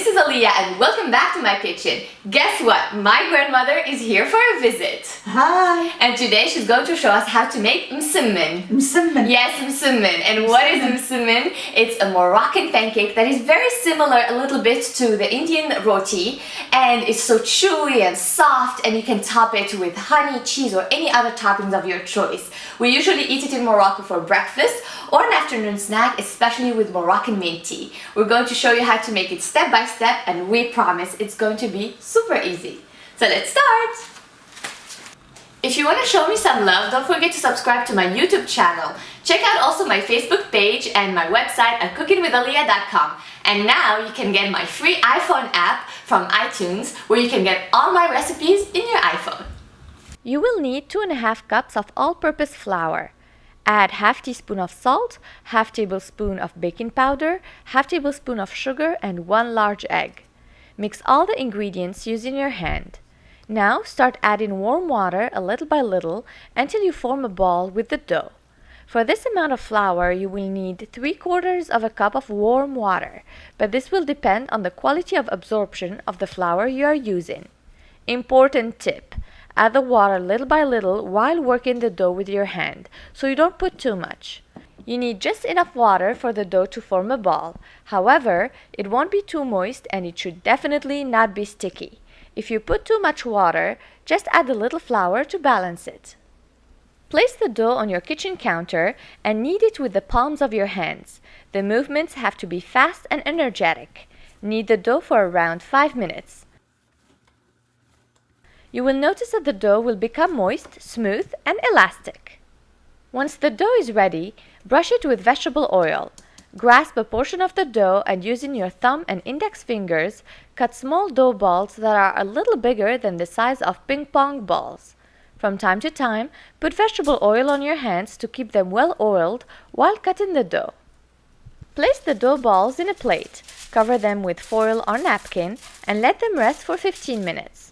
this is Alia and welcome back to my kitchen. Guess what? My grandmother is here for a visit. Hi! And today she's going to show us how to make msemmen. Msemmen. Yes, msemmen. And what is msemmen? It's a Moroccan pancake that is very similar a little bit to the Indian roti, and it's so chewy and soft, and you can top it with honey, cheese, or any other toppings of your choice. We usually eat it in Morocco for breakfast or an afternoon snack, especially with Moroccan mint tea. We're going to show you how to make it step by step, and we promise it's going to be super easy. So let's start! If you want to show me some love, don't forget to subscribe to my YouTube channel. Check out also my Facebook page and my website at CookingWithAlia.com. And now you can get my free iPhone app from iTunes, where you can get all my recipes in your iPhone. You will need 2½ cups of all-purpose flour. Add ½ teaspoon of salt, ½ tablespoon of baking powder, ½ tablespoon of sugar, and 1 large egg. Mix all the ingredients using your hand. Now start adding warm water little by little until you form a ball with the dough. For this amount of flour, you will need 3/4 cup of warm water, but this will depend on the quality of absorption of the flour you are using. Important tip: add the water little by little while working the dough with your hand, so you don't put too much. You need just enough water for the dough to form a ball. However, it won't be too moist and it should definitely not be sticky. If you put too much water, just add a little flour to balance it. Place the dough on your kitchen counter and knead it with the palms of your hands. The movements have to be fast and energetic. Knead the dough for around 5 minutes. You will notice that the dough will become moist, smooth, and elastic. Once the dough is ready, brush it with vegetable oil. Grasp a portion of the dough and using your thumb and index fingers, cut small dough balls that are a little bigger than the size of ping pong balls. From time to time, put vegetable oil on your hands to keep them well oiled while cutting the dough. Place the dough balls in a plate, cover them with foil or napkin, and let them rest for 15 minutes.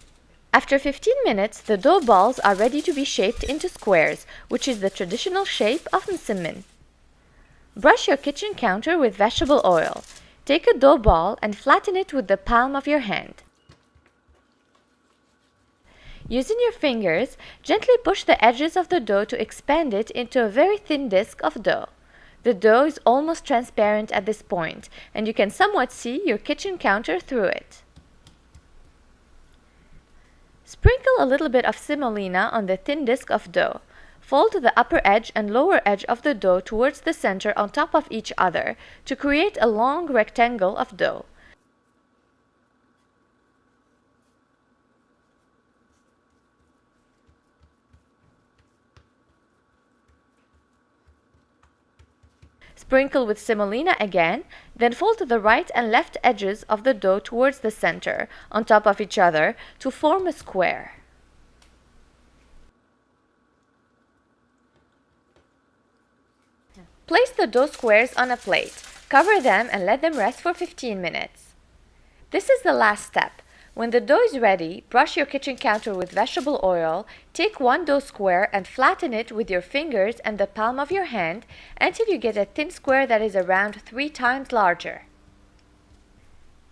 After 15 minutes, the dough balls are ready to be shaped into squares, which is the traditional shape of msemmen. Brush your kitchen counter with vegetable oil. Take a dough ball and flatten it with the palm of your hand. Using your fingers, gently push the edges of the dough to expand it into a very thin disc of dough. The dough is almost transparent at this point, and you can somewhat see your kitchen counter through it. Sprinkle a little bit of semolina on the thin disc of dough. Fold the upper edge and lower edge of the dough towards the center on top of each other to create a long rectangle of dough. Sprinkle with semolina again, then fold the right and left edges of the dough towards the center on top of each other to form a square. Place the dough squares on a plate, cover them and let them rest for 15 minutes. This is the last step. When the dough is ready, brush your kitchen counter with vegetable oil, take one dough square and flatten it with your fingers and the palm of your hand until you get a thin square that is around 3 times larger.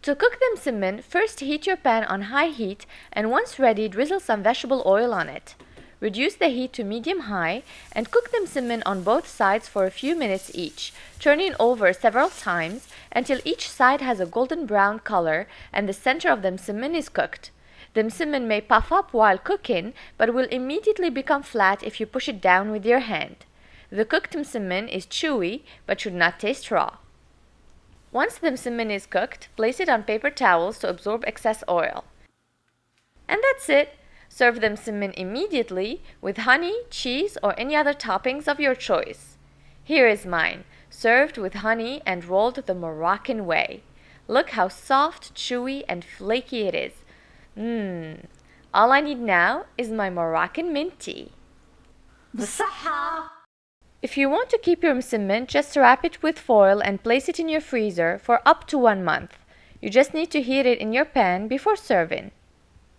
To cook the msemmen, first heat your pan on high heat and once ready, drizzle some vegetable oil on it. Reduce the heat to medium-high and cook the msemmen on both sides for a few minutes each, turning over several times until each side has a golden brown color and the center of the msemmen is cooked. The msemmen may puff up while cooking, but will immediately become flat if you push it down with your hand. The cooked msemmen is chewy but should not taste raw. Once the msemmen is cooked, place it on paper towels to absorb excess oil. And that's it! Serve the msemmen immediately with honey, cheese, or any other toppings of your choice. Here is mine, served with honey and rolled the Moroccan way. Look how soft, chewy, and flaky it is. All I need now is my Moroccan mint tea. بالصحة! If you want to keep your msemmen, just wrap it with foil and place it in your freezer for up to 1 month. You just need to heat it in your pan before serving.